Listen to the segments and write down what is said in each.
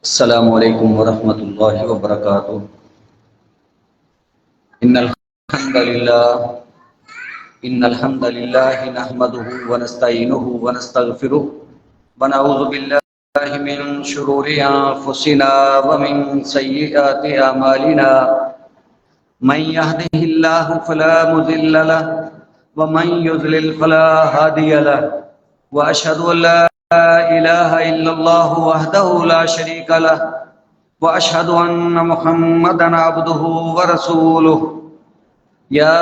السلام علیکم ورحمۃ اللہ وبرکاتہ۔ ان الحمد للہ نحمده ونستعینه ونستغفره ونعوذ باللہ من شرور انفسنا ومن سیئات اعمالنا من يهده الله فلا مضل له ومن يضلل فلا هادي له واشهد ان لا إله إلا الله وحده لا شريك له وأشهد أن محمدا عبده ورسوله يا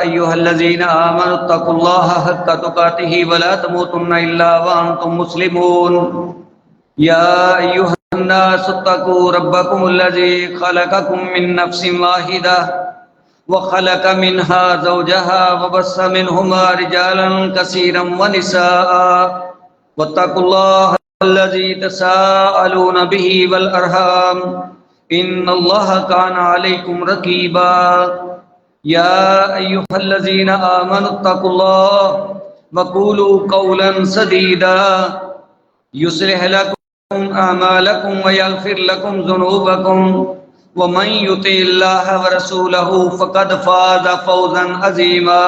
أيها الذين آمنوا اتقوا الله حق تقاته ولا تموتن إلا وأنتم مسلمون يا أيها الناس اتقوا ربكم الذي خلقكم من نفس واحدة وخلق منها زوجها وبث منهما رجالا كثيرا ونساء واتقوا الله الذي تساءلون به والأرحام إن الله كان عليكم رقيبا يا أيها الذين آمنوا اتقوا الله وقولوا قولا سديدا يصلح لكم أعمالكم ويغفر لكم ذنوبكم ومن يطع الله ورسوله فقد فاز فوزا عظيما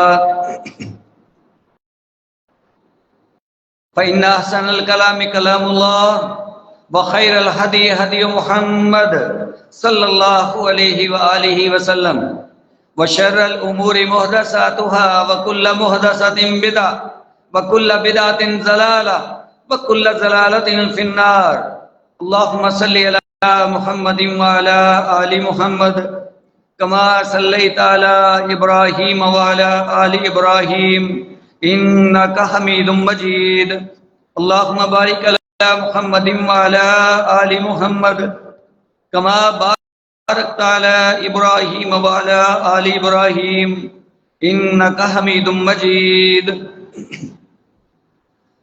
فإن أحسن الكلام كلام الله وخير الهدي هدي محمد صلى الله عليه وآله وسلم وشر الأمور محدثاتها وكل محدثة بدعة وكل بدعة ضلالة وكل ضلالة في النار اللهم صل على محمد وعلى آل محمد كما صليت على إبراهيم وعلى آل إبراهيم إنك حميد مجيد اللهم بارك على محمد وعلى آل محمد كما باركت على إبراهيم وعلى آل إبراهيم إنك حميد مجيد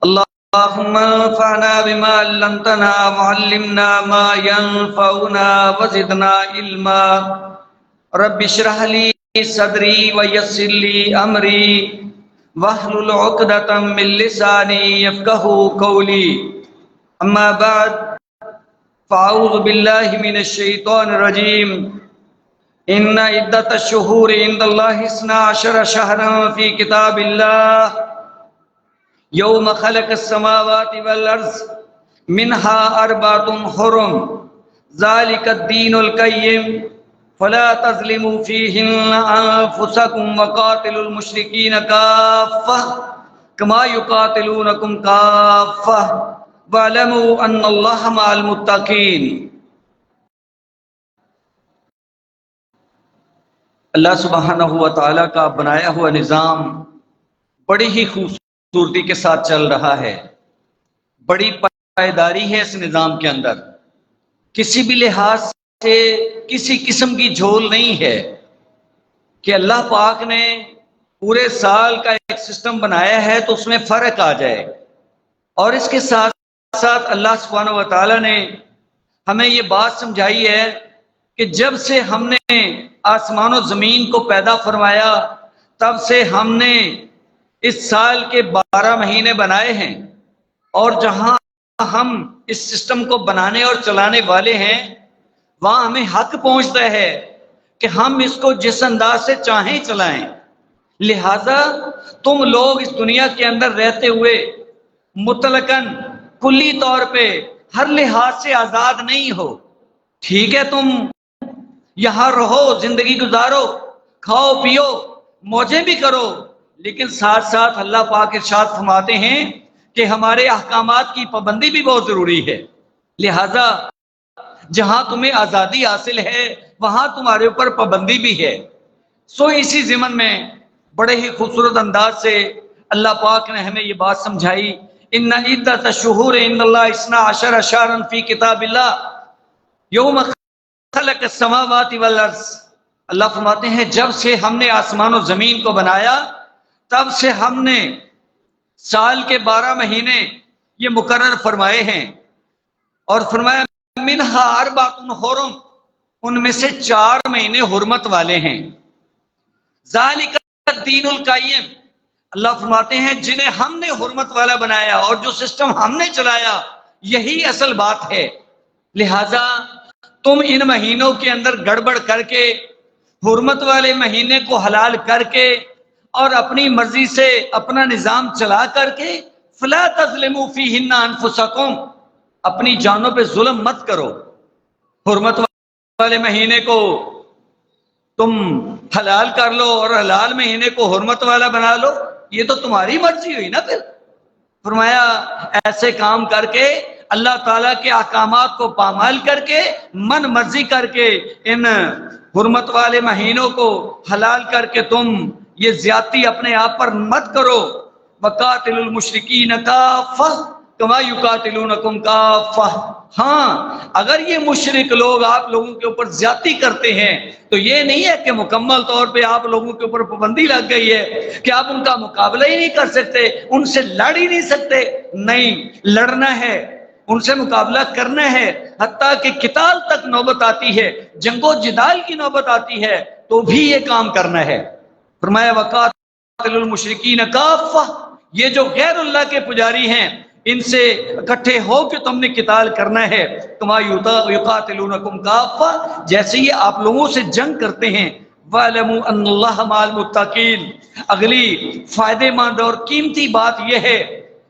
اللهم انفعنا بما علمتنا وعلمنا ما ينفعنا وزدنا علما رب اشرح لي صدري ويسر لي أمري واحلل عقدة من لساني يفقهوا قولي أما بعد فأعوذ بالله من الشيطان الرجيم إن عدة الشهور عند الله 12 شهرا في كتاب الله يوم خلق السماوات والأرض منها 4 حرم ذلك الدين القيم فلا تظلموا فيهن أنفسكم وقاتلوا المشركين كافة كما يقاتلونكم كافة واعلموا أن الله مع المتقين۔ اللہ سبحانہ و تعالیٰ کا بنایا ہوا نظام بڑی ہی خوبصورتی کے ساتھ چل رہا ہے، بڑی پائیداری ہے اس نظام کے اندر، کسی بھی لحاظ سے کسی قسم کی جھول نہیں ہے کہ اللہ پاک نے پورے سال کا ایک سسٹم بنایا ہے تو اس میں فرق آ جائے۔ اور اس کے ساتھ ساتھ اللہ سبحانہ و تعالیٰ نے ہمیں یہ بات سمجھائی ہے کہ جب سے ہم نے آسمان و زمین کو پیدا فرمایا تب سے ہم نے اس سال کے 12 مہینے بنائے ہیں، اور جہاں ہم اس سسٹم کو بنانے اور چلانے والے ہیں وہاں ہمیں حق پہنچتا ہے کہ ہم اس کو جس انداز سے چاہیں چلائیں۔ لہذا تم لوگ اس دنیا کے اندر رہتے ہوئے مطلقاً کلی طور پہ ہر لحاظ سے آزاد نہیں ہو۔ ٹھیک ہے، تم یہاں رہو، زندگی گزارو، کھاؤ پیو، موجیں بھی کرو، لیکن ساتھ ساتھ اللہ پاک ارشاد فرماتے ہیں کہ ہمارے احکامات کی پابندی بھی بہت ضروری ہے۔ لہذا جہاں تمہیں آزادی حاصل ہے وہاں تمہارے اوپر پابندی بھی ہے۔ اسی ضمن میں بڑے ہی خوبصورت انداز سے اللہ پاک نے ہمیں یہ بات سمجھائی، ان عدت الشہور عند اللہ 12 شہرا فی کتاب اللہ یوم خلق السماوات والارض۔ اللہ فرماتے ہیں جب سے ہم نے آسمان و زمین کو بنایا تب سے ہم نے سال کے 12 مہینے یہ مقرر فرمائے ہیں، اور فرمایا منہا 4 حرم، ان میں سے 4 مہینے حرمت والے ہیں۔ ذالک الدین القیم، اللہ فرماتے ہیں جنہیں ہم نے حرمت والا بنایا اور جو سسٹم ہم نے چلایا یہی اصل بات ہے۔ لہذا تم ان مہینوں کے اندر گڑبڑ کر کے، حرمت والے مہینے کو حلال کر کے اور اپنی مرضی سے اپنا نظام چلا کر کے، فلا تظلموا فیہن انفسکم، اپنی جانوں پہ ظلم مت کرو۔ حرمت والے مہینے کو تم حلال کر لو اور حلال مہینے کو حرمت والا بنا لو، یہ تو تمہاری مرضی ہوئی نا۔ پھر فرمایا ایسے کام کر کے، اللہ تعالیٰ کے احکامات کو پامال کر کے، من مرضی کر کے ان حرمت والے مہینوں کو حلال کر کے تم یہ زیادتی اپنے آپ پر مت کرو۔ وَقَاتِلُوا الْمُشْرِكِينَ كَافَّةً كَمَا يُقَاتِلُونَكُمْ كَافَّةً۔ ہاں اگر یہ مشرک لوگ آپ لوگوں کے اوپر زیادتی کرتے ہیں تو یہ نہیں ہے کہ مکمل طور پہ آپ لوگوں کے اوپر پابندی لگ گئی ہے کہ آپ ان کا مقابلہ ہی نہیں کر سکتے، ان سے لڑ ہی نہیں سکتے۔ نہیں، لڑنا ہے، ان سے مقابلہ کرنا ہے، حتیٰ کہ قتال تک نوبت آتی ہے، جنگ و جدال کی نوبت آتی ہے تو بھی یہ کام کرنا ہے۔ فرمایا وَقَاتِلُوا الْمُشْرِكِينَ كَافَّةً، یہ جو غیر اللہ کے پجاری ہیں ان سے اکٹھے ہو کے تم نے قتال کرنا ہے۔ کما یقاتلونکم کافہ، جیسے یہ آپ لوگوں سے جنگ کرتے ہیں۔ وَاعْلَمُوا أَنَّ اللَّهَ مَعَ الْمُتَّقِينَ، اگلی فائدے مند اور قیمتی بات یہ ہے،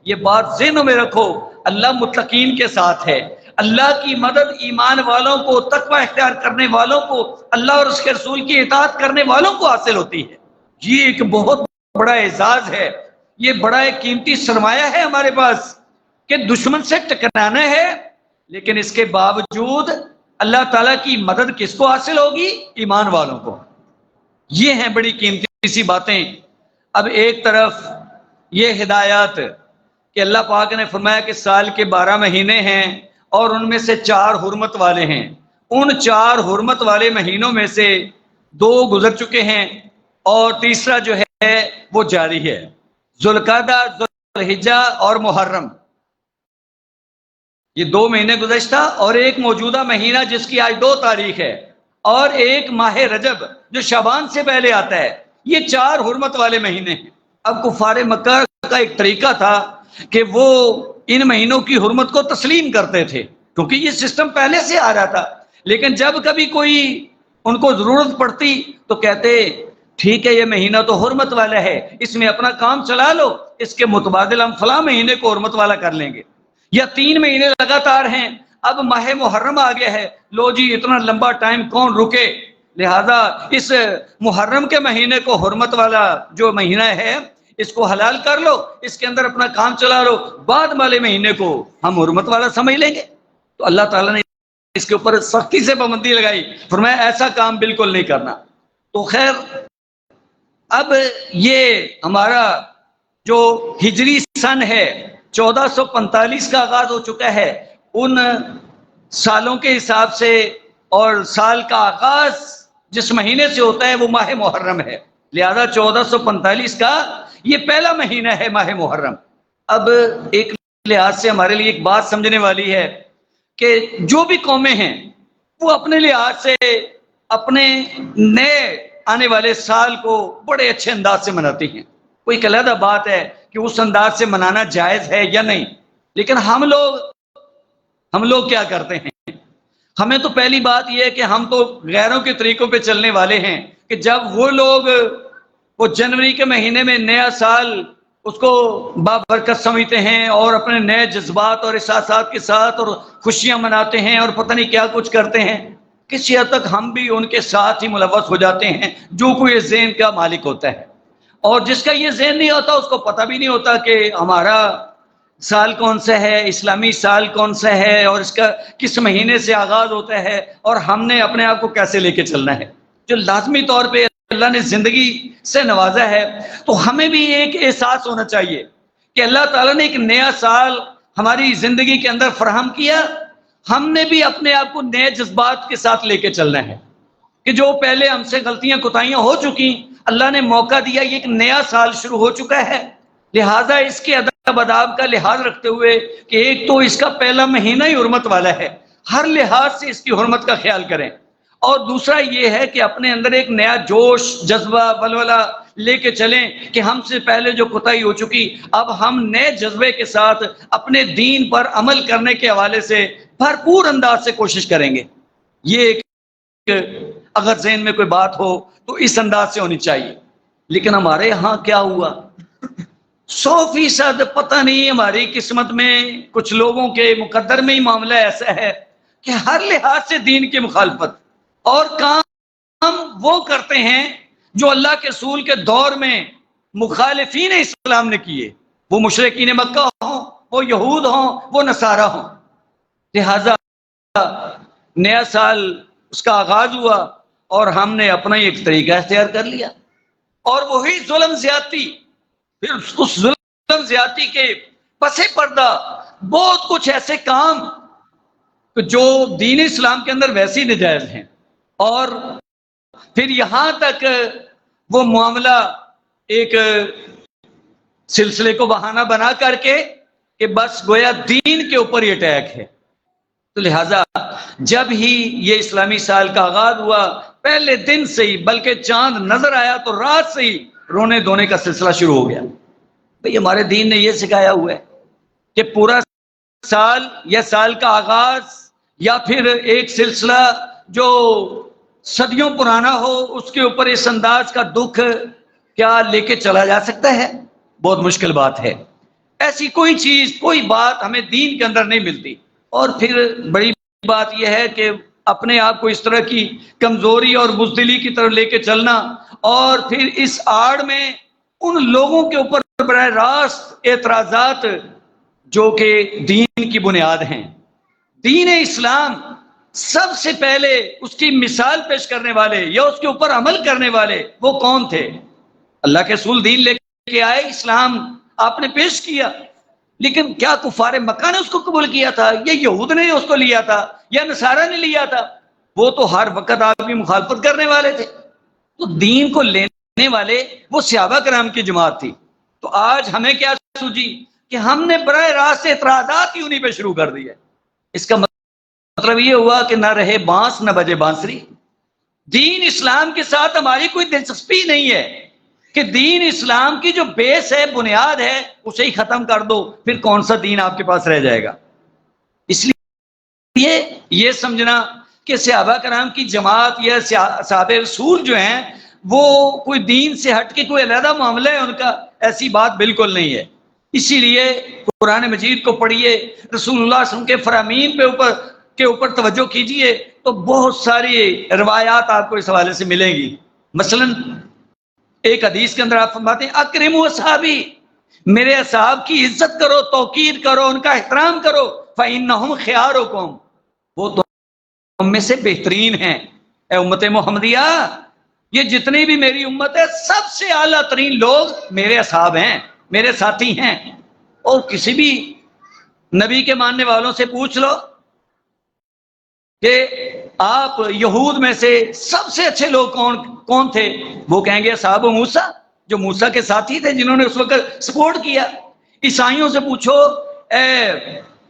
یہ بات ذہنوں میں رکھو، اللہ متقین کے ساتھ ہے۔ اللہ کی مدد ایمان والوں کو، تقوی اختیار کرنے والوں کو، اللہ اور اس کے رسول کی اطاعت کرنے والوں کو حاصل ہوتی ہے۔ یہ ایک بہت بڑا اعزاز ہے، یہ بڑا ایک قیمتی سرمایہ ہے ہمارے پاس کہ دشمن سے ٹکرانا ہے، لیکن اس کے باوجود اللہ تعالیٰ کی مدد کس کو حاصل ہوگی؟ ایمان والوں کو۔ یہ ہیں بڑی قیمتی سی باتیں۔ اب ایک طرف یہ ہدایات کہ اللہ پاک نے فرمایا کہ سال کے 12 مہینے ہیں اور ان میں سے 4 حرمت والے ہیں، ان 4 حرمت والے مہینوں میں سے 2 گزر چکے ہیں اور تیسرا جو ہے وہ جاری ہے، ذوالقعدہ، ذوالحجہ اور محرم۔ یہ 2 مہینے گزشتہ اور ایک موجودہ مہینہ جس کی آج 2 تاریخ ہے، اور ایک ماہ رجب جو شعبان سے پہلے آتا ہے۔ یہ 4 حرمت والے مہینے ہیں۔ اب کفار مکہ کا ایک طریقہ تھا کہ وہ ان مہینوں کی حرمت کو تسلیم کرتے تھے کیونکہ یہ سسٹم پہلے سے آ رہا تھا، لیکن جب کبھی کوئی ان کو ضرورت پڑتی تو کہتے ٹھیک ہے یہ مہینہ تو حرمت والا ہے، اس میں اپنا کام چلا لو، اس کے متبادل ہم فلاں مہینے کو حرمت والا کر لیں گے۔ یا 3 مہینے لگاتار ہیں، اب ماہ محرم آ گیا ہے، لو جی اتنا لمبا ٹائم کون رکے، لہذا اس محرم کے مہینے کو حرمت والا جو مہینہ ہے اس کو حلال کر لو، اس کے اندر اپنا کام چلا لو، بعد والے مہینے کو ہم حرمت والا سمجھ لیں گے۔ تو اللہ تعالیٰ نے اس کے اوپر سختی سے پابندی لگائی، فرمایا ایسا کام بالکل نہیں کرنا۔ تو خیر اب یہ ہمارا جو ہجری سن ہے 1445 کا آغاز ہو چکا ہے، ان سالوں کے حساب سے، اور سال کا آغاز جس مہینے سے ہوتا ہے وہ ماہ محرم ہے، لہذا 1445 کا یہ پہلا مہینہ ہے ماہ محرم۔ اب ایک لحاظ سے ہمارے لیے ایک بات سمجھنے والی ہے کہ جو بھی قومیں ہیں وہ اپنے لحاظ سے اپنے نئے آنے والے سال کو بڑے اچھے انداز سے مناتی ہیں، کوئی علیحدہ بات ہے کہ اس انداز سے منانا جائز ہے یا نہیں، لیکن ہم لوگ کیا کرتے ہیں؟ ہمیں تو پہلی بات یہ ہے کہ ہم تو غیروں کے طریقوں پہ چلنے والے ہیں کہ جب وہ لوگ وہ جنوری کے مہینے میں نیا سال اس کو بابرکت سمجھتے ہیں اور اپنے نئے جذبات اور احساسات کے ساتھ اور خوشیاں مناتے ہیں اور پتہ نہیں کیا کچھ کرتے ہیں، کسی حد تک ہم بھی ان کے ساتھ ہی ملوث ہو جاتے ہیں جو کوئی ذہن کا مالک ہوتا ہے، اور جس کا یہ ذہن نہیں ہوتا اس کو پتہ بھی نہیں ہوتا کہ ہمارا سال کون سا ہے، اسلامی سال کون سا ہے، اور اس کا کس مہینے سے آغاز ہوتا ہے، اور ہم نے اپنے آپ کو کیسے لے کے چلنا ہے۔ جو لازمی طور پہ اللہ نے زندگی سے نوازا ہے تو ہمیں بھی ایک احساس ہونا چاہیے کہ اللہ تعالیٰ نے ایک نیا سال ہماری زندگی کے اندر فراہم کیا، ہم نے بھی اپنے آپ کو نئے جذبات کے ساتھ لے کے چلنا ہے کہ جو پہلے ہم سے غلطیاں کوتاہیاں ہو چکی، اللہ نے موقع دیا، یہ ایک نیا سال شروع ہو چکا ہے، لہٰذا اس کے ادب آداب کا لحاظ رکھتے ہوئے کہ ایک تو اس کا پہلا مہینہ ہی حرمت والا ہے، ہر لحاظ سے اس کی حرمت کا خیال کریں، اور دوسرا یہ ہے کہ اپنے اندر ایک نیا جوش، جذبہ، ولولہ لے کے چلیں کہ ہم سے پہلے جو کوتاہی ہو چکی اب ہم نئے جذبے کے ساتھ اپنے دین پر عمل کرنے کے حوالے سے بھرپور انداز سے کوشش کریں گے. یہ ایک اگر ذہن میں کوئی بات ہو تو اس انداز سے ہونی چاہیے. لیکن ہمارے ہاں کیا ہوا؟ 100% پتہ نہیں ہماری قسمت میں کچھ لوگوں کے مقدر میں ہی معاملہ ایسا ہے کہ ہر لحاظ سے دین کی مخالفت اور کام وہ کرتے ہیں جو اللہ کے رسول کے دور میں مخالفین اسلام نے کیے، وہ مشرکین مکہ ہوں، وہ یہود ہوں، وہ نصارہ ہوں. لہذا نیا سال اس کا آغاز ہوا اور ہم نے اپنا ہی ایک طریقہ اختیار کر لیا، اور وہی ظلم زیادتی، پھر اس ظلم زیادتی کے پس پردہ بہت کچھ ایسے کام جو دین اسلام کے اندر ویسے ہی ناجائز ہیں، اور پھر یہاں تک وہ معاملہ ایک سلسلے کو بہانہ بنا کر کے کہ بس گویا دین کے اوپر یہ اٹیک ہے. تو لہٰذا جب ہی یہ اسلامی سال کا آغاز ہوا، پہلے دن سے ہی، بلکہ چاند نظر آیا تو رات سے ہی رونے دھونے کا سلسلہ شروع ہو گیا. بھئی ہمارے دین نے یہ سکھایا ہوا ہے کہ پورا سال یا سال کا آغاز یا پھر ایک سلسلہ جو صدیوں پرانا ہو اس کے اوپر اس انداز کا دکھ کیا لے کے چلا جا سکتا ہے؟ بہت مشکل بات ہے. ایسی کوئی چیز، کوئی بات ہمیں دین کے اندر نہیں ملتی. اور پھر بڑی بات یہ ہے کہ اپنے آپ کو اس طرح کی کمزوری اور بزدلی کی طرف لے کے چلنا، اور پھر اس آڑ میں ان لوگوں کے اوپر براہ راست اعتراضات جو کہ دین کی بنیاد ہیں. دین اسلام سب سے پہلے اس کی مثال پیش کرنے والے یا اس کے اوپر عمل کرنے والے وہ کون تھے؟ اللہ کے رسول دین لے کے آئے، اسلام آپ نے پیش کیا، لیکن کیا کفار مکہ نے اس کو قبول کیا تھا، یا یہود نے اس کو لیا تھا، یا نصارہ نے لیا تھا؟ وہ تو ہر وقت آپ کی مخالفت کرنے والے تھے. تو دین کو لینے والے وہ صحابہ کرام کی جماعت تھی. تو آج ہمیں کیا سوچی کہ ہم نے براہ راست اعتراضات ہی انہیں پہ شروع کر دی ہے. اس کا مطلب یہ ہوا کہ نہ رہے بانس نہ بجے بانسری. دین اسلام کے ساتھ ہماری کوئی دلچسپی نہیں ہے کہ دین اسلام کی جو بیس ہے، بنیاد ہے، اسے ہی ختم کر دو، پھر کون سا دین آپ کے پاس رہ جائے گا؟ اس لیے یہ سمجھنا کہ صحابہ کرام کی جماعت یا صحابہ رسول جو ہیں وہ کوئی دین سے ہٹ کے کوئی علیحدہ معاملہ ہے ان کا، ایسی بات بالکل نہیں ہے. اسی لیے قرآن مجید کو پڑھیے، رسول اللہ صلی اللہ علیہ وسلم کے فرامین کے اوپر توجہ کیجئے، تو بہت ساری روایات آپ کو اس حوالے سے ملیں گی. مثلا ایک حدیث کے اندر آپ فرماتے ہیں اکرموا اصحابی، میرے اصحاب کی عزت کرو، توقیر کرو، ان کا احترام کرو، فإنہم خیارکم، وہ تم میں سے بہترین ہیں. اے امت محمدیہ، یہ جتنی بھی میری امت ہے سب سے اعلیٰ ترین لوگ میرے اصحاب ہیں، میرے ساتھی ہیں. اور کسی بھی نبی کے ماننے والوں سے پوچھ لو کہ آپ یہود میں سے سب سے اچھے لوگ کون تھے، وہ کہیں گے اصحاب موسیٰ، جو موسیٰ کے ساتھی تھے، جنہوں نے اس وقت سپورٹ کیا. عیسائیوں سے پوچھو، اے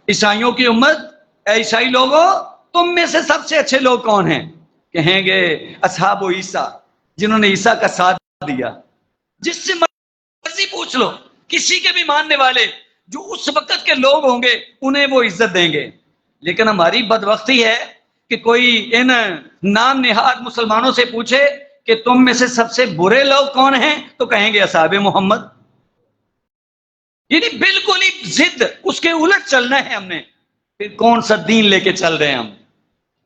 عیسائیوں کی امت، اے عیسائی لوگوں، تم میں سے سب سے اچھے لوگ کون ہیں؟ کہیں گے اصحاب عیسیٰ، جنہوں نے عیسیٰ کا ساتھ دیا. جس سے مرضی پوچھ لو، کسی کے بھی ماننے والے جو اس وقت کے لوگ ہوں گے انہیں وہ عزت دیں گے. لیکن ہماری بدبختی ہے کہ کوئی ان نام نہاد مسلمانوں سے پوچھے کہ تم میں سے سب سے برے لوگ کون ہیں، تو کہیں گے اصحاب محمد. یعنی بالکل ہی ضد، اس کے الٹ چلنا ہے ہم نے. پھر کون سا دین لے کے چل رہے ہیں ہم؟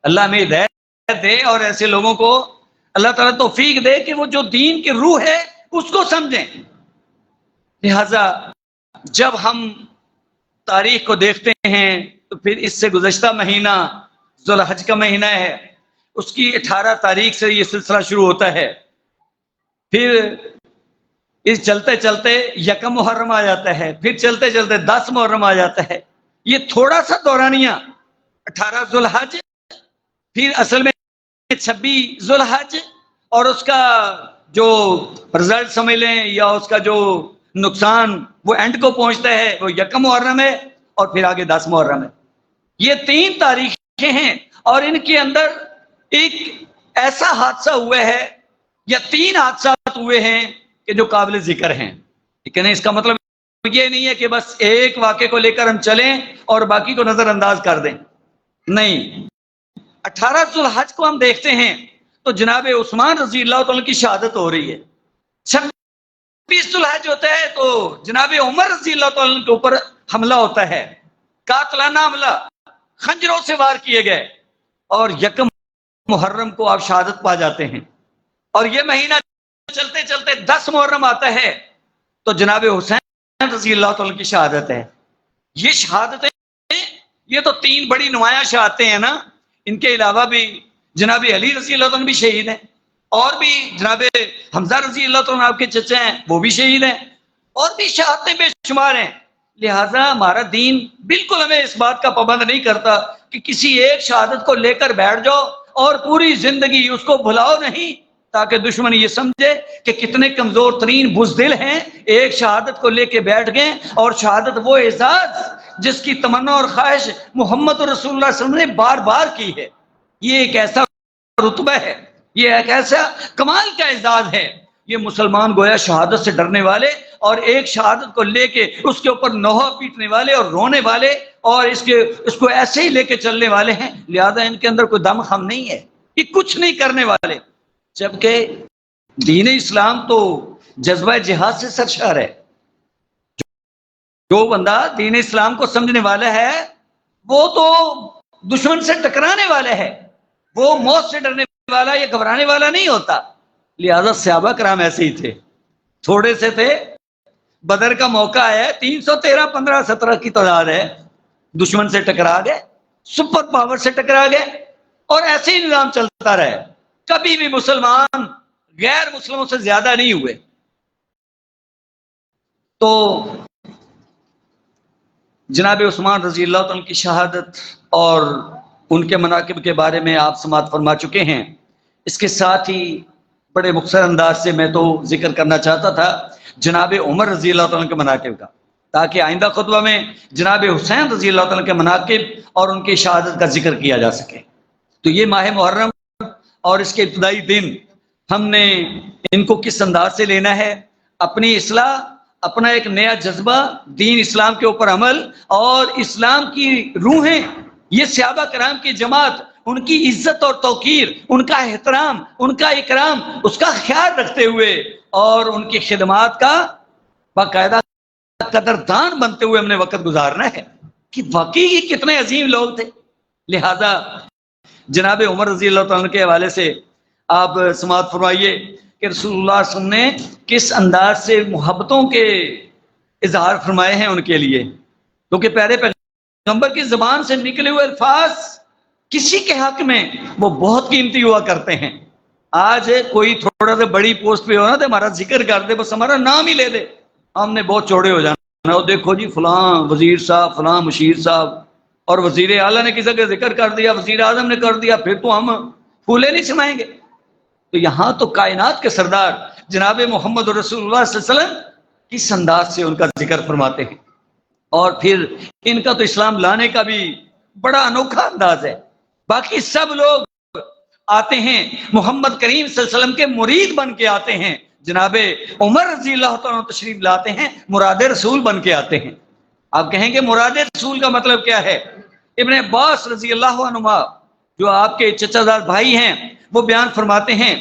اللہ ہمیں ہدایت دے اور ایسے لوگوں کو اللہ تعالیٰ توفیق دے کہ وہ جو دین کی روح ہے اس کو سمجھیں. لہذا جب ہم تاریخ کو دیکھتے ہیں تو پھر اس سے گزشتہ مہینہ ذوالحج کا مہینہ ہے، اس کی 18 تاریخ سے یہ سلسلہ شروع ہوتا ہے. پھر اس چلتے چلتے یکم محرم آ جاتا ہے، پھر چلتے چلتے 10 محرم آ جاتا ہے. یہ تھوڑا سا دورانیہ 18 ذوالحج، پھر اصل میں 26 ذوالحج، اور اس کا جو رزلٹ سمجھ لیں یا اس کا جو نقصان وہ اینڈ کو پہنچتا ہے وہ یکم محرم ہے، اور پھر آگے 10 محرم ہے. یہ 3 تاریخیں ہیں، اور ان کے اندر ایک ایسا حادثہ ہوا ہے یا 3 حادثات ہوئے ہیں کہ جو قابل ذکر ہیں. لیکن اس کا مطلب یہ نہیں ہے کہ بس ایک واقعے کو لے کر ہم چلیں اور باقی کو نظر انداز کر دیں. نہیں، 18 ذوالحج کو ہم دیکھتے ہیں تو جناب عثمان رضی اللہ تعالیٰ کی شہادت ہو رہی ہے، 26 ذوالحج ہوتا ہے تو جناب عمر رضی اللہ تعالیٰ کے اوپر حملہ ہوتا ہے، قاتلانہ حملہ، خنجروں سے وار کیے گئے، اور یکم محرم کو آپ شہادت پا جاتے ہیں، اور یہ مہینہ چلتے چلتے 10 محرم آتا ہے تو جناب حسین رضی اللہ تعالیٰ کی شہادت ہے۔ یہ شہادتیں، یہ تو 3 بڑی نمایاں شہادتیں ہیں نا، ان کے علاوہ بھی جناب علی رضی اللہ تعالیٰ بھی شہید ہیں، اور بھی جناب حمزہ رضی اللہ تعالیٰ آپ کے چچا ہیں وہ بھی شہید ہیں، اور بھی شہادتیں بے شمار ہیں۔ لہٰذا ہمارا دین بالکل ہمیں اس بات کا پابند نہیں کرتا کہ کسی ایک شہادت کو لے کر بیٹھ جاؤ اور پوری زندگی اس کو بھلاؤ نہیں، تاکہ دشمن یہ سمجھے کہ کتنے کمزور ترین بزدل ہیں، ایک شہادت کو لے کے بیٹھ گئے، اور شہادت وہ اعزاز جس کی تمنا اور خواہش محمد رسول اللہ صلی اللہ علیہ وسلم نے بار بار کی ہے، یہ ایک ایسا رتبہ ہے، یہ ایک ایسا کمال کا اعزاز ہے۔ یہ مسلمان گویا شہادت سے ڈرنے والے اور ایک شہادت کو لے کے اس کے اوپر نوحہ پیٹنے والے اور رونے والے اور اس کو ایسے ہی لے کے چلنے والے ہیں، لہذا ان کے اندر کوئی دم خم نہیں ہے، یہ کچھ نہیں کرنے والے، جبکہ دین اسلام تو جذبہ جہاد سے سرشار ہے۔ جو بندہ دین اسلام کو سمجھنے والا ہے وہ تو دشمن سے ٹکرانے والا ہے، وہ موت سے ڈرنے والا یا گھبرانے والا نہیں ہوتا۔ لہذا صحابہ کرام ایسے ہی تھے، تھوڑے سے تھے، بدر کا موقع ہے، 313 15 17 کی تعداد ہے، دشمن سے ٹکرا گئے، سپر پاور سے ٹکرا گئے، اور ایسے ہی نظام چلتا رہے، کبھی بھی مسلمان غیر مسلموں سے زیادہ نہیں ہوئے۔ تو جناب عثمان رضی اللہ تعالیٰ کی شہادت اور ان کے مناقب کے بارے میں آپ سماعت فرما چکے ہیں، اس کے ساتھ ہی بڑے مختصر انداز سے میں تو ذکر کرنا چاہتا تھا جناب عمر رضی اللہ تعالیٰ کے مناقب کا، تاکہ آئندہ خطبہ میں جناب حسین رضی اللہ تعالیٰ کے مناقب اور ان کی شہادت کا ذکر کیا جا سکے۔ تو یہ ماہ محرم اور اس کے ابتدائی دن ہم نے ان کو کس انداز سے لینا ہے، اپنی اصلاح، اپنا ایک نیا جذبہ، دین اسلام کے اوپر عمل اور اسلام کی روحیں، یہ صحابہ کرام کی جماعت، ان کی عزت اور توقیر، ان کا احترام، ان کا اکرام، اس کا خیال رکھتے ہوئے اور ان کی خدمات کا باقاعدہ قدردان بنتے ہوئے ہم نے وقت گزارنا ہے کہ واقعی یہ کتنے عظیم لوگ تھے۔ لہذا جناب عمر رضی اللہ تعالیٰ کے حوالے سے آپ سماعت فرمائیے کہ رسول اللہ صلی اللہ علیہ وسلم نے کس انداز سے محبتوں کے اظہار فرمائے ہیں ان کے لیے، کیونکہ پیارے پیغمبر کی زبان سے نکلے ہوئے الفاظ کسی کے حق میں وہ بہت قیمتی ہوا کرتے ہیں۔ آج کوئی تھوڑا سا بڑی پوسٹ پہ ہو نا تو ہمارا ذکر کر دے، بس ہمارا نام ہی لے دے، ہم نے بہت چوڑے ہو جانا، اور دیکھو جی فلاں وزیر صاحب، فلاں مشیر صاحب، اور وزیر اعلیٰ نے کسی کا ذکر کر دیا، وزیر اعظم نے کر دیا، پھر تو ہم پھولے نہیں سمائیں گے۔ تو یہاں تو کائنات کے سردار جناب محمد رسول اللہ صلی اللہ علیہ وسلم کس انداز سے ان کا ذکر فرماتے ہیں، اور پھر ان کا تو اسلام لانے کا بھی بڑا انوکھا انداز ہے۔ باقی سب لوگ آتے ہیں محمد کریم صلی اللہ علیہ وسلم کے مرید بن کے آتے ہیں، جناب عمر رضی اللہ تعالیٰ تشریف لاتے ہیں مراد رسول بن کے آتے ہیں۔ آپ کہیں گے مراد رسول کا مطلب کیا ہے؟ ابن عباس رضی اللہ عنہما جو آپ کے چچا زاد بھائی ہیں وہ بیان فرماتے ہیں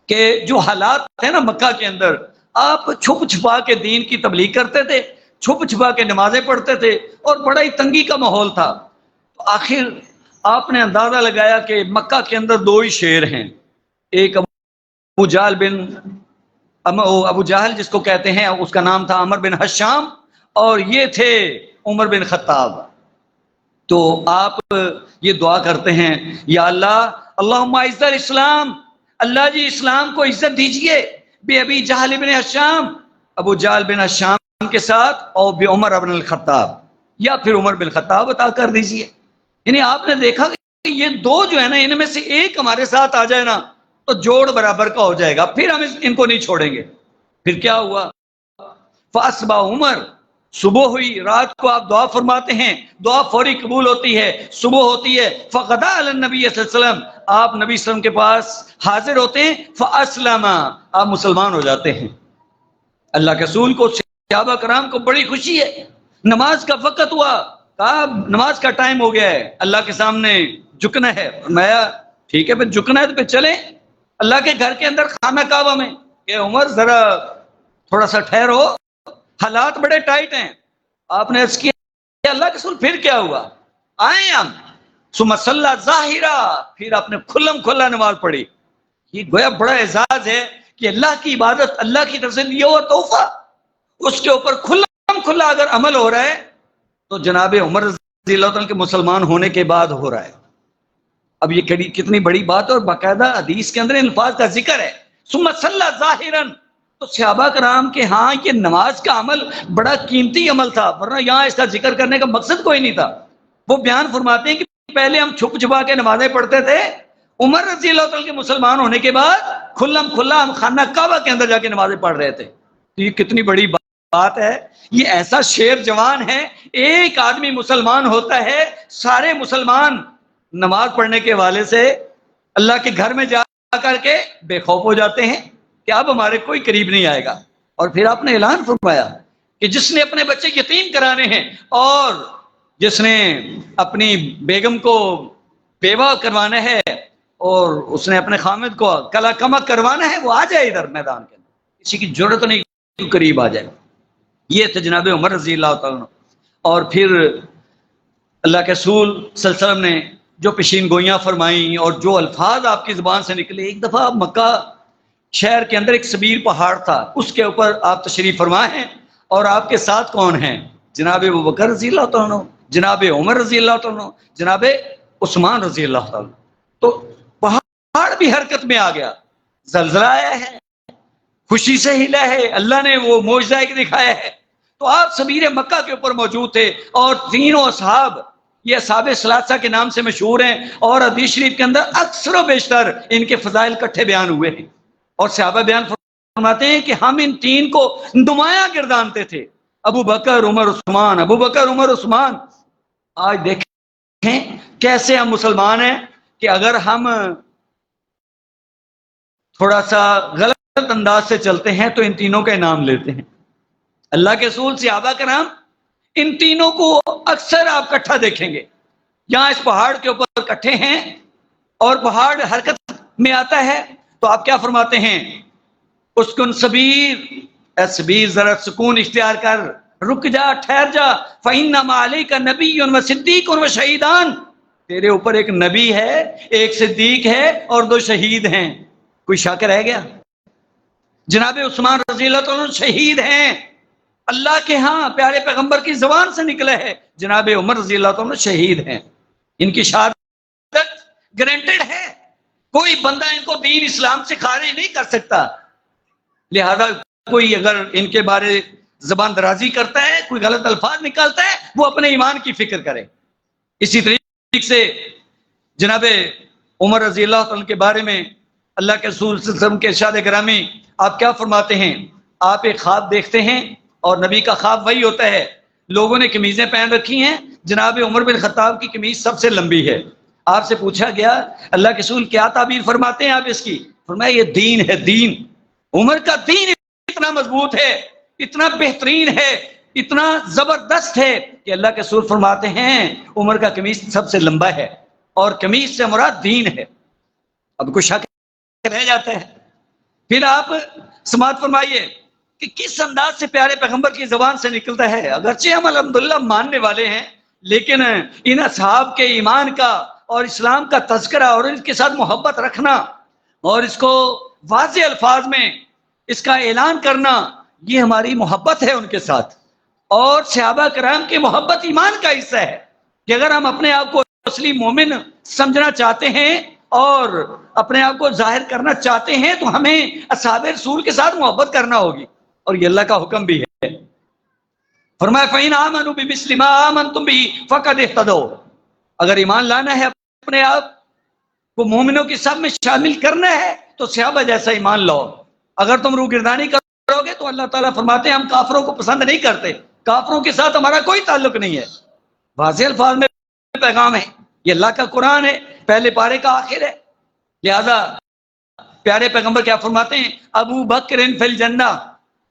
کہ جو حالات تھے نا مکہ کے اندر، آپ چھپ چھپا کے دین کی تبلیغ کرتے تھے، چھپ چھپا کے نمازیں پڑھتے تھے، اور بڑا ہی تنگی کا ماحول تھا۔ تو آخر آپ نے اندازہ لگایا کہ مکہ کے اندر 2 ہی شیر ہیں، ایک ابو جہل جس کو کہتے ہیں اس کا نام تھا عمر بن حشام، اور یہ تھے عمر بن خطاب۔ تو آپ یہ دعا کرتے ہیں، یا اللہ اللہم اعز الاسلام، اللہ جی اسلام کو عزت دیجئے، بے ابی جہل بن حشام، ابو جہل بن حشام کے ساتھ، اور بے عمر بن الخطاب، یا پھر عمر بن خطاب عطا کر دیجئے۔ یعنی آپ نے دیکھا کہ یہ 2 جو ہے نا، ان میں سے ایک ہمارے ساتھ آ جائے نا تو جوڑ برابر کا ہو جائے گا، پھر ہم ان کو نہیں چھوڑیں گے۔ پھر کیا ہوا؟ فاصبح عمر، صبح ہوئی، رات کو آپ دعا فرماتے ہیں، دعا فوری قبول ہوتی ہے، صبح ہوتی ہے، فغدا علی النبی صلی اللہ علیہ وسلم، آپ نبی صلی اللہ علیہ وسلم کے پاس حاضر ہوتے ہیں، فاسلم، آپ مسلمان ہو جاتے ہیں۔ اللہ کے رسول کو، صحابہ کرام کو بڑی خوشی ہے، نماز کا وقت ہوا، کہا نماز کا ٹائم ہو گیا ہے، اللہ کے سامنے جھکنا ہے۔ فرمایا ٹھیک ہے، پھر جھکنا ہے تو پھر چلیں اللہ کے گھر کے اندر خانہ کعبہ میں، کہ عمر ذرا تھوڑا سا ٹھہرو، حالات بڑے ٹائٹ ہیں۔ آپ نے عرض کیا اللہ کے رسول پھر کیا ہوا؟ آئے ہم ثم صلی ظاہرا، پھر آپ نے کھلم کھلا نماز پڑھی۔ یہ گویا بڑا اعزاز ہے کہ اللہ کی عبادت اللہ کی طرف سے لیا ہوا تحفہ، اس کے اوپر کھلم کھلا اگر عمل ہو رہا ہے تو جناب عمر رضی اللہ عنہ کے مسلمان ہونے کے بعد ہو رہا ہے۔ اب یہ کتنی بڑی بات ہے، اور باقاعدہ حدیث کے اندر الفاظ کا ذکر ہے ثم صلی ظاہرا۔ تو صحابہ کرام کے ہاں یہ نماز کا عمل بڑا قیمتی عمل تھا، ورنہ یہاں اس کا ذکر کرنے کا مقصد کوئی نہیں تھا۔ وہ بیان فرماتے ہیں کہ پہلے ہم چھپ چھپا کے نمازیں پڑھتے تھے، عمر رضی اللہ عنہ کے مسلمان ہونے کے بعد کھلم کھلا ہم خانہ کعبہ کے اندر جا کے نمازیں پڑھ رہے تھے۔ تو یہ کتنی بڑی بات ہے، یہ ایسا شیر جوان ہے، ایک آدمی مسلمان ہوتا ہے، سارے مسلمان نماز پڑھنے کے حوالے سے اللہ کے گھر میں جا کر کے بے خوف ہو جاتے ہیں کہ اب ہمارے کوئی قریب نہیں آئے گا۔ اور پھر آپ نے اعلان فرمایا کہ جس نے اپنے بچے یتیم کرانے ہیں اور جس نے اپنی بیگم کو بیوہ کروانا ہے اور اس نے اپنے خامد کو کلا کما کروانا ہے، وہ آ جائے ادھر میدان کے اندر، کسی کی ضرورت نہیں کہ قریب آ جائے۔ یہ تھے جناب عمر رضی اللہ تعالیٰ۔ اور پھر اللہ کے رسول صلی اللہ علیہ وسلم نے جو پیشین گوئیاں فرمائیں اور جو الفاظ آپ کی زبان سے نکلے، ایک دفعہ مکہ شہر کے اندر ایک سبیر پہاڑ تھا، اس کے اوپر آپ تشریف فرما ہیں، اور آپ کے ساتھ کون ہیں؟ جناب ابوبکر رضی اللہ تعالیٰ، جناب عمر رضی اللہ تعالیٰ، جناب عثمان رضی اللہ تعالیٰ۔ تو پہاڑ بھی حرکت میں آ گیا، زلزلہ آیا ہے، خوشی سے ہلا ہے، اللہ نے وہ معجزہ ایک دکھایا ہے۔ تو آپ سبیر مکہ کے اوپر موجود تھے، اور تینوں اصحاب یہ اصحاب ثلاثہ کے نام سے مشہور ہیں، اور حدیث شریف کے اندر اکثر و بیشتر ان کے فضائل کٹھے بیان ہوئے ہیں۔ اور صحابہ بیان فرماتے ہیں کہ ہم ان تین کو نمایاں گردانتے تھے، ابو بکر عمر عثمان، ابو بکر عمر عثمان۔ آج دیکھیں کیسے ہم مسلمان ہیں کہ اگر ہم تھوڑا سا غلط انداز سے چلتے ہیں تو ان تینوں کا نام لیتے ہیں۔ اللہ کے رسول صحابہ کرام ان تینوں کو اکثر آپ کٹھا دیکھیں گے، یہاں اس پہاڑ کے اوپر کٹھے ہیں اور پہاڑ حرکت میں آتا ہے تو آپ کیا فرماتے ہیں؟ اسکن سبیر، اے سبیر ذرا سکون اختیار کر، رک جا، ٹھہر جا، فَإِنَّمَا عَلَيْكَ نَبِيٌّ وَصِدِّيقٌ وَشَهِيدَانٌ، تیرے اوپر ایک نبی ہے، ایک صدیق ہے، اور 2 شہید ہیں۔ کوئی شک رہ گیا؟ جناب عثمان رضی اللہ عنہ شہید ہیں، اللہ کے ہاں پیارے پیغمبر کی زبان سے نکلے ہے، جناب عمر رضی اللہ عنہ شہید ہیں، ان کی شہادت گارنٹیڈ ہے، کوئی بندہ ان کو دین اسلام سے خارج نہیں کر سکتا۔ لہذا کوئی اگر ان کے بارے زبان درازی کرتا ہے، کوئی غلط الفاظ نکالتا ہے، وہ اپنے ایمان کی فکر کرے۔ اسی طریقے سے جناب عمر رضی اللہ عنہ کے بارے میں اللہ کے رسول صلی اللہ علیہ وسلم کے ارشاد گرامی آپ کیا فرماتے ہیں؟ آپ ایک خواب دیکھتے ہیں، اور نبی کا خواب وہی ہوتا ہے، لوگوں نے قمیضیں پہن رکھی ہیں، جناب عمر بن خطاب کی قمیض سب سے لمبی ہے۔ آپ سے پوچھا گیا اللہ کے رسول کیا تعبیر فرماتے ہیں آپ اس کی؟ فرمایا یہ دین ہے، دین، عمر کا دین اتنا مضبوط ہے، اتنا بہترین ہے، اتنا زبردست ہے کہ اللہ کے رسول فرماتے ہیں عمر کا قمیص سب سے لمبا ہے، اور قمیص سے مراد دین ہے۔ اب کچھ شک رہ جاتا ہے؟ پھر آپ سماعت فرمائیے کہ کس انداز سے پیارے پیغمبر کی زبان سے نکلتا ہے۔ اگرچہ ہم الحمدللہ ماننے والے ہیں، لیکن ان اصحاب کے ایمان کا اور اسلام کا تذکرہ اور ان کے ساتھ محبت رکھنا اور اس کو واضح الفاظ میں اس کا اعلان کرنا، یہ ہماری محبت ہے ان کے ساتھ۔ اور صحابہ کرام کی محبت ایمان کا حصہ ہے کہ اگر ہم اپنے آپ کو اصلی مومن سمجھنا چاہتے ہیں اور اپنے آپ کو ظاہر کرنا چاہتے ہیں تو ہمیں اصحاب رسول کے ساتھ محبت کرنا ہوگی، اور یہ اللہ کا حکم بھی ہے۔ فرمایا فَإِنْ آمَنُوا بِمِثْلِ مَا آمَنْتُمْ بِهِ فَقَدِ اهْتَدَوْا، اگر ایمان لانا ہے، اپنے آپ کو مومنوں کی سب میں شامل کرنا ہے تو صحابہ جیسا ایمان لاؤ۔ اگر تم روگردانی کرو گے تو اللہ تعالیٰ فرماتے ہیں ہم کافروں کو پسند نہیں کرتے، کافروں کے ساتھ ہمارا کوئی تعلق نہیں ہے۔ واضح الفاظ میں پیغام ہے، یہ اللہ کا قرآن ہے، پہلے پارے کا آخر ہے۔ لہذا پیارے پیغمبر کیا فرماتے ہیں؟ ابو بکر فی الجنہ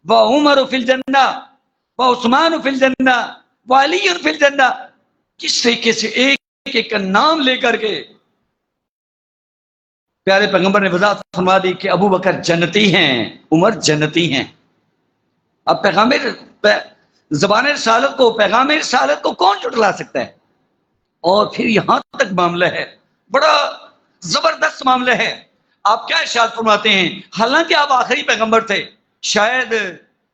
و عمر فی الجنہ و عثمان فی الجنہ و علی فی الجنہ، کس طریقے سے ایک ایک کا نام لے کر کے پیارے پیغمبر نے وضاحت فرما دی کہ ابو بکر جنتی ہیں، عمر جنتی ہیں۔ اب زبان رسالت کو، پیغام رسالت کو کون جھٹلا سکتا ہے؟ اور پھر یہاں تک معاملہ ہے، بڑا زبردست معاملہ ہے۔ آپ کیا ارشاد فرماتے ہیں؟ حالانکہ آپ آخری پیغمبر تھے، شاید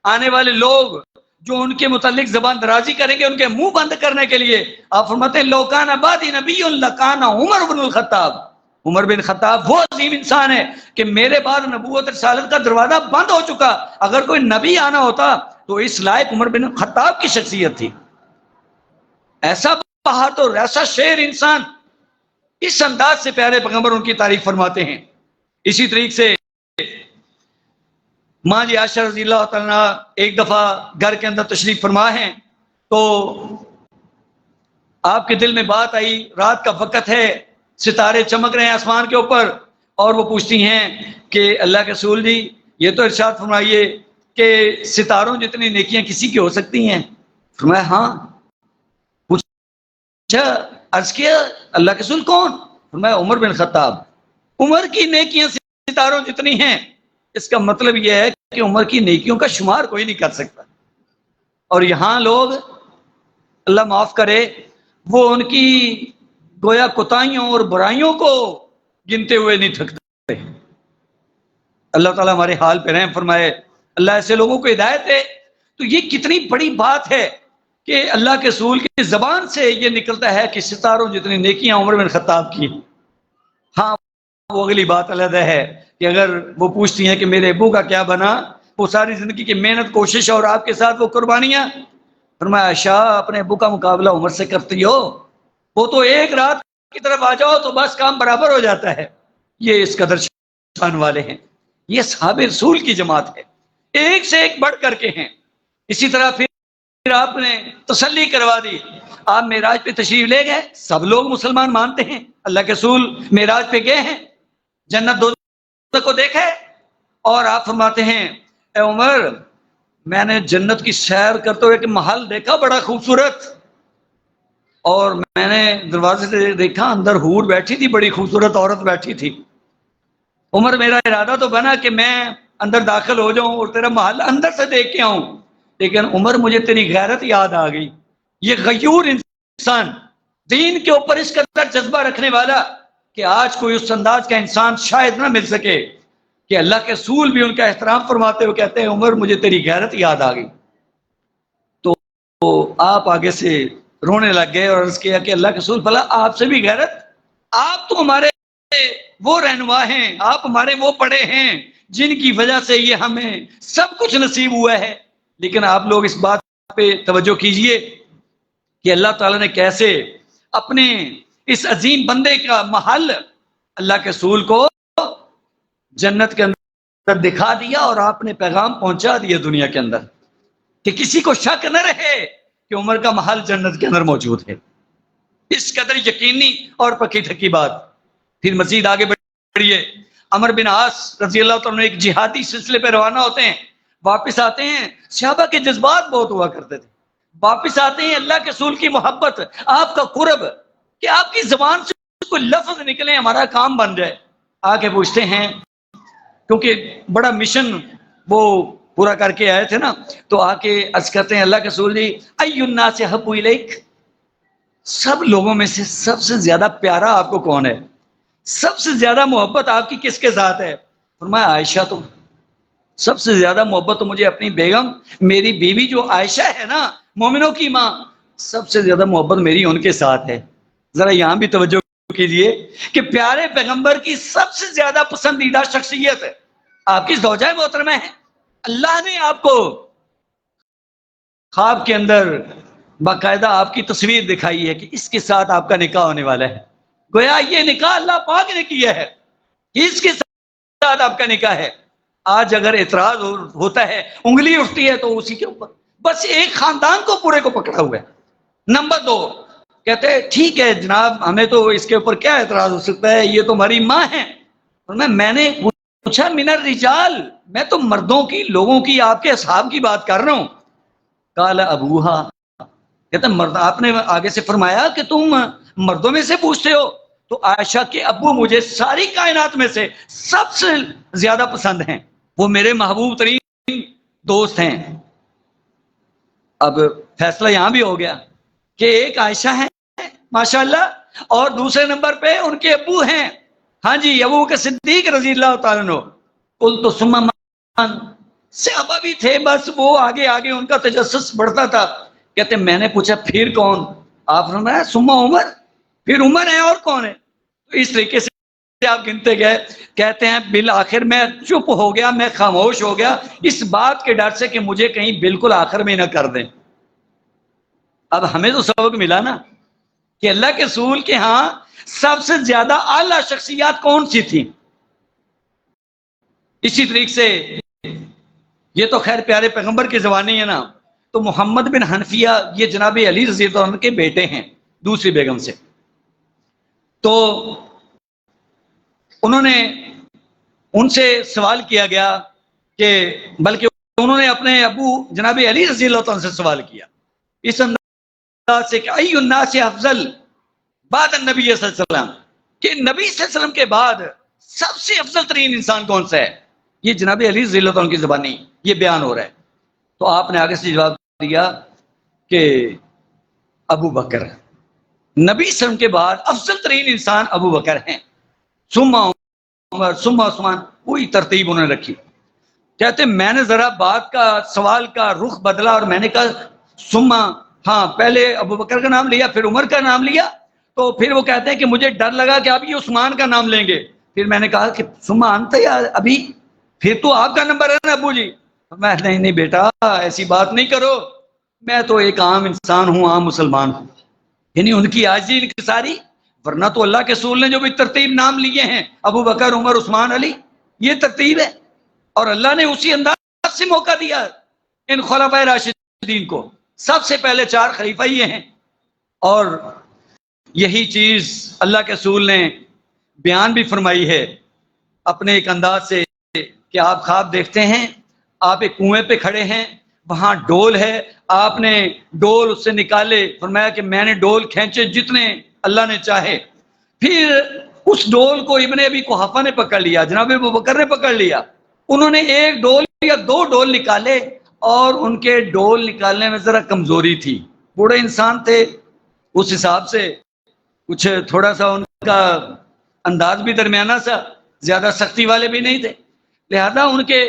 آنے والے لوگ جو ان کے متعلق زبان درازی کریں گے ان کے منہ بند کرنے کے لیے، آپ فرماتے ہیں لوکان آبادی نبی لکان عمر بن الخطاب، عمر بن خطاب وہ عظیم انسان ہے کہ میرے بعد نبوت رسالت کا دروازہ بند ہو چکا، اگر کوئی نبی آنا ہوتا تو اس لائق عمر بن خطاب کی شخصیت تھی۔ ایسا بہادر، ایسا شیر انسان، اس انداز سے پیارے پیغمبر ان کی تعریف فرماتے ہیں۔ اسی طریقے سے ماں جی عائشہ رضی اللہ تعالیٰ ایک دفعہ گھر کے اندر تشریف فرما ہیں تو آپ کے دل میں بات آئی، رات کا وقت ہے، ستارے چمک رہے ہیں آسمان کے اوپر، اور وہ پوچھتی ہیں کہ اللہ کے رسول جی یہ تو ارشاد فرمائیے کہ ستاروں جتنی نیکیاں کسی کی ہو سکتی ہیں؟ فرمایا ہاں۔ پوچھا عرض کیا اللہ کے رسول کون؟ فرمایا عمر بن خطاب۔ عمر کی نیکیاں ستاروں جتنی ہیں، اس کا مطلب یہ ہے کہ عمر کی نیکیوں کا شمار کوئی نہیں کر سکتا۔ اور یہاں لوگ اللہ معاف کرے وہ ان کی گویا کوتاہیوں اور برائیوں کو گنتے ہوئے نہیں تھکتے۔ اللہ تعالیٰ ہمارے حال پہ رحم فرمائے، اللہ ایسے لوگوں کو ہدایت دے۔ تو یہ کتنی بڑی بات ہے کہ اللہ کے رسول کی زبان سے یہ نکلتا ہے کہ ستاروں جتنی نیکیاں عمر بن خطاب کی۔ ہاں وہ اگلی بات علیحدہ ہے کہ اگر وہ پوچھتی ہیں کہ میرے ابو کا کیا بنا، وہ ساری زندگی کی محنت کوشش اور آپ کے ساتھ وہ قربانیاں، فرمایا عائشہ اپنے ابو کا مقابلہ عمر سے کرتی ہو؟ وہ تو ایک رات کی طرف آ جاؤ تو بس کام برابر ہو جاتا ہے۔ یہ اس قدر شان والے ہیں، یہ صحابہ رسول کی جماعت ہے، ایک سے ایک بڑھ کر کے ہیں۔ اسی طرح پھر آپ نے تسلی کروا دی، آپ معراج پہ تشریف لے گئے، سب لوگ مسلمان مانتے ہیں اللہ کے رسول معراج پہ گئے ہیں، جنت دوزخ کو دیکھے، اور آپ فرماتے ہیں اے عمر میں نے جنت کی سیر کرتے ہوئے کہ محل دیکھا بڑا خوبصورت، اور میں نے دروازے سے دیکھا اندر حور بیٹھی تھی، بڑی خوبصورت عورت بیٹھی تھی۔ عمر میرا ارادہ تو بنا کہ میں اندر داخل ہو جاؤں اور تیرا محل اندر سے دیکھ کے آؤں، لیکن عمر مجھے تیری غیرت یاد آ گئی۔ یہ غیور انسان، دین کے اوپر اس قدر جذبہ رکھنے والا کہ آج کوئی اس انداز کا انسان شاید نہ مل سکے کہ اللہ کے رسول بھی ان کا احترام فرماتے ہوئے کہتے ہیں عمر مجھے تیری غیرت یاد آ گئی۔ تو آپ آگے سے رونے لگ گئے اور عرض کیا کہ اللہ کے رسول بھلا آپ سے بھی غیرت؟ آپ تو ہمارے وہ رہنما ہیں، آپ ہمارے وہ بڑے ہیں جن کی وجہ سے یہ ہمیں سب کچھ نصیب ہوا ہے۔ لیکن آپ لوگ اس بات پہ توجہ کیجئے کہ اللہ تعالیٰ نے کیسے اپنے اس عظیم بندے کا محل اللہ کے رسول کو جنت کے اندر دکھا دیا، اور آپ نے پیغام پہنچا دیا دنیا کے اندر کہ کسی کو شک نہ رہے کہ عمر کا محل جنت کے اندر موجود ہے۔ اس قدر یقینی اور پکی ٹھکی بات۔ پھر مزید آگے بڑھیے، عمر بن عاص رضی اللہ تعالیٰ ایک جہادی سلسلے پہ روانہ ہوتے ہیں، واپس آتے ہیں، صحابہ کے جذبات بہت ہوا کرتے تھے، واپس آتے ہیں اللہ کے رسول کی محبت، آپ کا قرب، کہ آپ کی زبان سے کوئی لفظ نکلے ہمارا کام بن جائے۔ آ کے پوچھتے ہیں، کیونکہ بڑا مشن وہ پورا کر کے آئے تھے نا، تو آ کے عرض کرتے ہیں اللہ کے رسول جی ای الناس احب الیک، سب لوگوں میں سے سب سے زیادہ پیارا آپ کو کون ہے؟ سب سے زیادہ محبت آپ کی کس کے ساتھ ہے؟ فرمایا عائشہ۔ تو سب سے زیادہ محبت تو مجھے اپنی بیگم، میری بیوی جو عائشہ ہے نا، مومنوں کی ماں، سب سے زیادہ محبت میری ان کے ساتھ ہے۔ ذرا یہاں بھی توجہ کیجئے کہ پیارے پیغمبر کی سب سے زیادہ پسندیدہ شخصیت آپ کی زوجہ محترمہ ہے۔ اللہ نے آپ کو خواب کے اندر باقاعدہ آپ کی تصویر دکھائی ہے کہ اس کے ساتھ آپ کا نکاح ہونے والا ہے، گویا یہ نکاح اللہ پاک نے کیا ہے، اس کے ساتھ آپ کا نکاح ہے۔ آج اگر اعتراض ہوتا ہے، انگلی اٹھتی ہے تو اسی کے اوپر، بس ایک خاندان کو پورے کو پکڑا ہوا ہے۔ نمبر 2 کہتے ہیں ٹھیک ہے جناب ہمیں تو اس کے اوپر کیا اعتراض ہو سکتا ہے، یہ تو ہماری ماں ہے۔ اور میں نے پوچھا من الرجال، میں تو مردوں کی، لوگوں کی، آپ کے اصحاب کی بات کر رہا ہوں۔ قال ابوہا، کہتے ہیں مرد، آپ نے آگے سے فرمایا کہ تم مردوں میں سے پوچھتے ہو، تو عائشہ کے ابو مجھے ساری کائنات میں سے سب سے زیادہ پسند ہیں، وہ میرے محبوب ترین دوست ہیں۔ اب فیصلہ یہاں بھی ہو گیا کہ ایک عائشہ ہے ماشاءاللہ، اور دوسرے نمبر پہ ان کے ابو ہیں، ہاں جی، ابو کے صدیق رضی اللہ تعالیٰ عنہ۔ کل تو سمان صحابہ بھی تھے، بس وہ آگے آگے ان کا تجسس بڑھتا تھا۔ کہتے میں نے پوچھا پھر کون؟ آپ نے سما عمر، پھر عمر ہے اور کون ہے؟ تو اس طریقے سے آپ گنتے گئے۔ کہتے ہیں بالآخر میں چپ ہو گیا، میں خاموش ہو گیا اس بات کے ڈر سے کہ مجھے کہیں بالکل آخر میں نہ کر دیں۔ اب ہمیں تو سبق ملا نا کہ اللہ کے رسول کے ہاں سب سے زیادہ اعلیٰ شخصیات کون سی تھی۔ اسی طریقے سے یہ تو خیر پیارے پیغمبر کی زبانی ہے نا، تو محمد بن حنفیہ یہ جناب علی رضی اللہ عنہ کے بیٹے ہیں دوسری بیگم سے۔ تو انہوں نے ان سے سوال کیا گیا کہ بلکہ انہوں نے اپنے ابو جناب علی رضی اللہ عنہ سے سوال کیا اس انداز سے کہ ای الناس افضل بعد النبی صلی اللہ علیہ وسلم، کہ نبی صلی اللہ علیہ وسلم کے بعد سب سے افضل ترین انسان کون سا ہے؟ یہ جناب علی رضی اللہ عنہ کی زبانی یہ بیان ہو رہا ہے۔ تو آپ نے آگے سے جواب دیا کہ ابو بکر، نبی صلی اللہ علیہ وسلم کے بعد افضل ترین انسان ابو بکر ہیں، ثم عمر ثم عثمان، وہی ترتیب انہوں نے رکھی۔ کہتے میں نے ذرا بات کا سوال کا رخ بدلا اور میں نے کہا ثم، ہاں پہلے ابو بکر کا نام لیا پھر عمر کا نام لیا، تو پھر وہ کہتے ہیں کہ مجھے ڈر لگا کہ اب یہ عثمان کا نام لیں گے، پھر میں نے کہا کہ ثم انت یا ابھی، پھر تو آپ کا نمبر ہے نا ابو جی۔ میں نہیں بیٹا ایسی بات نہیں کرو، میں تو ایک عام انسان ہوں، عام مسلمان ہوں۔ یعنی ان کی عاجزی انکساری، ورنہ تو اللہ کے رسول نے جو بھی ترتیب نام لیے ہیں ابو بکر عمر عثمان علی، یہ ترتیب ہے، اور اللہ نے اسی انداز سے موقع دیا ان خلفائے راشدین کو۔ سب سے پہلے 4 خلیفہ یہ ہیں، اور یہی چیز اللہ کے رسول نے بیان بھی فرمائی ہے اپنے ایک انداز سے کہ آپ خواب دیکھتے ہیں، آپ ایک کنویں پہ کھڑے ہیں، وہاں ڈول ہے، آپ نے ڈول اس سے نکالے، فرمایا کہ میں نے ڈول کھینچے جتنے اللہ نے چاہے، پھر اس ڈول کو ابن ابی قحافہ نے پکڑ لیا، جناب ابو بکر نے پکڑ لیا، انہوں نے ایک ڈول یا 2 ڈول نکالے، اور ان کے ڈول نکالنے میں ذرا کمزوری تھی، بوڑھے انسان تھے، اس حساب سے کچھ تھوڑا سا ان کا انداز بھی درمیانہ سا، زیادہ سختی والے بھی نہیں تھے، لہذا ان کے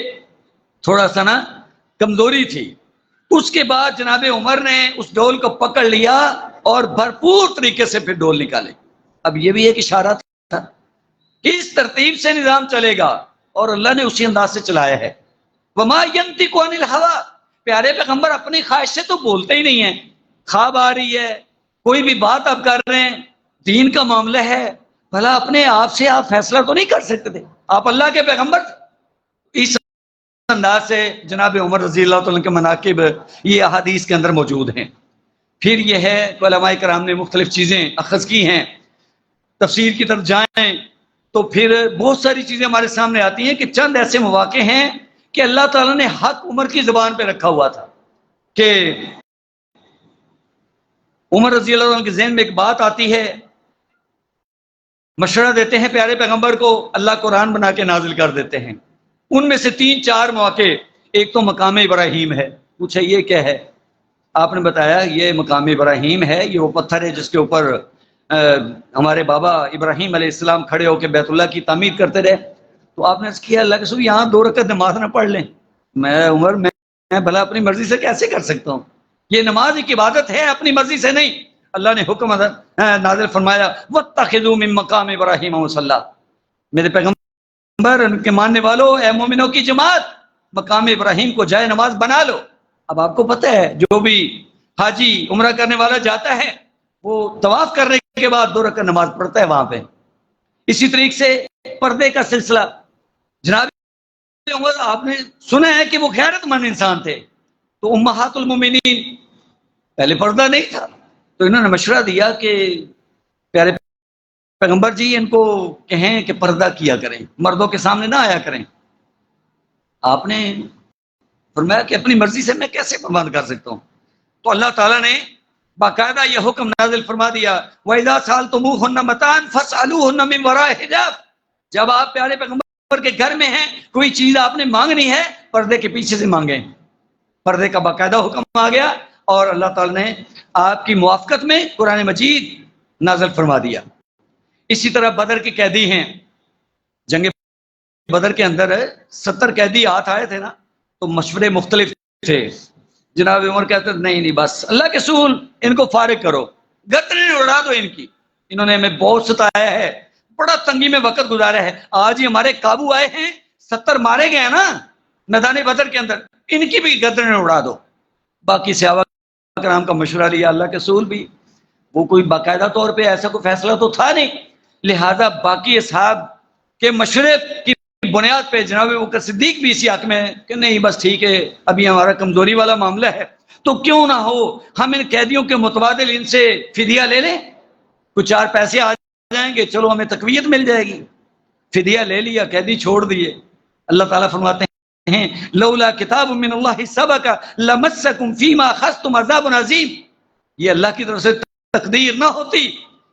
تھوڑا سا نا کمزوری تھی۔ اس کے بعد جناب عمر نے اس ڈول کو پکڑ لیا اور بھرپور طریقے سے پھر ڈول نکالے۔ اب یہ بھی ایک اشارہ تھا کہ اس ترتیب سے نظام چلے گا، اور اللہ نے اسی انداز سے چلایا ہے۔ وما ينطق عن الهوى، پیارے پیغمبر اپنی خواہش سے تو بولتے ہی نہیں ہیں، خواب آ رہی ہے، کوئی بھی بات آپ کر رہے ہیں، دین کا معاملہ ہے، بھلا اپنے آپ سے آپ فیصلہ تو نہیں کر سکتے تھے، آپ اللہ کے پیغمبر۔ اس انداز سے جناب عمر رضی اللہ عنہ کے مناقب یہ احادیث کے اندر موجود ہیں۔ پھر یہ ہے علماء کرام نے مختلف چیزیں اخذ کی ہیں، تفسیر کی طرف جائیں تو پھر بہت ساری چیزیں ہمارے سامنے آتی ہیں کہ چند ایسے مواقع ہیں کہ اللہ تعالیٰ نے حق عمر کی زبان پہ رکھا ہوا تھا، کہ عمر رضی اللہ عنہ کے ذہن میں ایک بات آتی ہے، مشورہ دیتے ہیں پیارے پیغمبر کو، اللہ قرآن بنا کے نازل کر دیتے ہیں۔ ان میں سے 3-4 مواقع، ایک تو مقام ابراہیم ہے، پوچھا یہ کیا ہے؟ آپ نے بتایا یہ مقام ابراہیم ہے، یہ وہ پتھر ہے جس کے اوپر ہمارے بابا ابراہیم علیہ السلام کھڑے ہو کے بیت اللہ کی تعمیر کرتے رہے۔ تو آپ نے کیا اللہ کے رسول یہاں 2 رکعت نماز نہ پڑھ لیں؟ میں عمر میں بھلا اپنی مرضی سے کیسے کر سکتا ہوں؟ یہ نماز ایک عبادت ہے، اپنی مرضی سے نہیں۔ اللہ نے حکم نازل فرمایا واتخذوا من مقام ابراہیم مصلی، میرے پیغمبر ان کے ماننے والوں، اے مومنوں کی جماعت، مقام ابراہیم کو جائے نماز بنا لو۔ اب آپ کو پتہ ہے جو بھی حاجی عمرہ کرنے والا جاتا ہے وہ طواف کرنے کے بعد 2 رکعت نماز پڑھتا ہے وہاں پہ۔ اسی طریقے سے پردے کا سلسلہ، جناب عمر آپ نے سنا ہے کہ وہ غیرت مند انسان تھے، تو امہات المومنین پہلے پردہ نہیں تھا، تو انہوں نے مشورہ دیا کہ پیارے پیغمبر جی ان کو کہیں کہ پردہ کیا کریں، مردوں کے سامنے نہ آیا کریں۔ آپ نے فرمایا کہ اپنی مرضی سے میں کیسے پابند کر سکتا ہوں؟ تو اللہ تعالیٰ نے باقاعدہ یہ حکم نازل فرما دیا وَإِذَا سَأَلْتُمُوهُنَّ مَتَاعًا فَاسْأَلُوهُنَّ مِنْ وَرَاءِ حِجَابٍ، جب آپ پیارے پیغمبر کے گھر میں ہیں، کوئی چیز آپ نے مانگنی ہے، پردے کے پیچھے سے مانگیں۔ پردے کا باقاعدہ حکم آ گیا اور اللہ تعالی نے آپ کی موافقت میں قرآن مجید نازل فرما دیا۔ اسی طرح بدر کے قیدی ہیں، جنگ بدر کے اندر 70 قیدی ہاتھ آئے تھے نا، تو مشورے مختلف تھے۔ جناب عمر کہتے تھے نہیں بس اللہ کے رسول ان کو فارغ کرو، گردنیں اڑا دو ان کی، انہوں نے ہمیں بہت ستایا ہے، بڑا تنگی میں وقت گزارا ہے، آج ہی ہمارے قابو آئے ہیں، 70 مارے گئے ہیں نا میدان بدر کے اندر، ان کی بھی گردنیں اڑا دو۔ باقی صحابہ کرام کا مشورہ لیا، اللہ کے رسول بھی، وہ کوئی باقاعدہ طور پہ ایسا کوئی فیصلہ تو تھا نہیں، لہذا باقی اصحاب کے مشورے کی بنیاد پہ جناب ابوبکر صدیق بھی اسی حق میں کہ نہیں بس ٹھیک ہے، ابھی ہمارا کمزوری والا معاملہ ہے، تو کیوں نہ ہو ہم ان قیدیوں کے متبادل ان سے فدیہ لے لیں، کچھ 4 پیسے آ جائیں گے، چلو ہمیں تقویت مل جائے گی۔ فدیہ لے لیا، قیدی چھوڑ دیے۔ اللہ تعالیٰ فرماتے ہیں لولا کتاب من اللہ سبق لمسکم فیما اخذتم عذاب عظیم، یہ اللہ کی طرف سے تقدیر نہ ہوتی،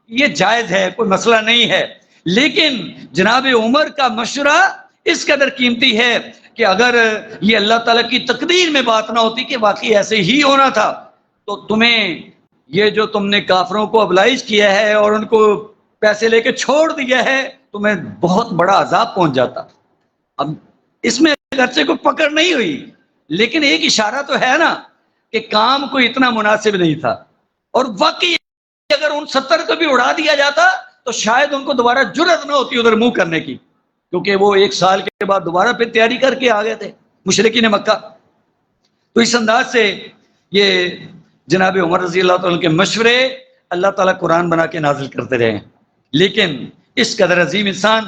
یہ جائز ہے، کوئی مسئلہ نہیں ہے، لیکن جناب عمر کا مشورہ اس قدر قیمتی ہے کہ اگر یہ اللہ تعالیٰ کی تقدیر میں بات نہ ہوتی کہ واقعی ایسے ہی ہونا تھا، تو تمہیں یہ جو تم نے کافروں کو ابلائش کیا ہے اور ان کو پیسے لے کے چھوڑ دیا ہے، تمہیں بہت بڑا عذاب پہنچ جاتا۔ اب اس میں اگرچہ کوئی پکڑ نہیں ہوئی، لیکن ایک اشارہ تو ہے نا کہ کام کوئی اتنا مناسب نہیں تھا، اور واقعی اگر ان 70 کو بھی اڑا دیا جاتا تو شاید ان کو دوبارہ جرأت نہ ہوتی ادھر منہ کرنے کی، کیونکہ وہ 1 سال کے بعد دوبارہ پھر تیاری کر کے آ گئے تھے مشرکین مکہ۔ تو اس انداز سے یہ جناب عمر رضی اللہ تعالیٰ کے مشورے اللہ تعالیٰ قرآن بنا کے نازل کرتے رہے، لیکن اس قدر عظیم انسان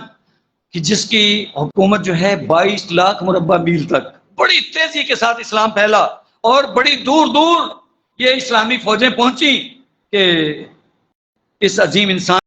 کہ جس کی حکومت جو ہے 22 لاکھ مربع میل تک بڑی تیزی کے ساتھ اسلام پھیلا، اور بڑی دور دور یہ اسلامی فوجیں پہنچی کہ اس عظیم انسان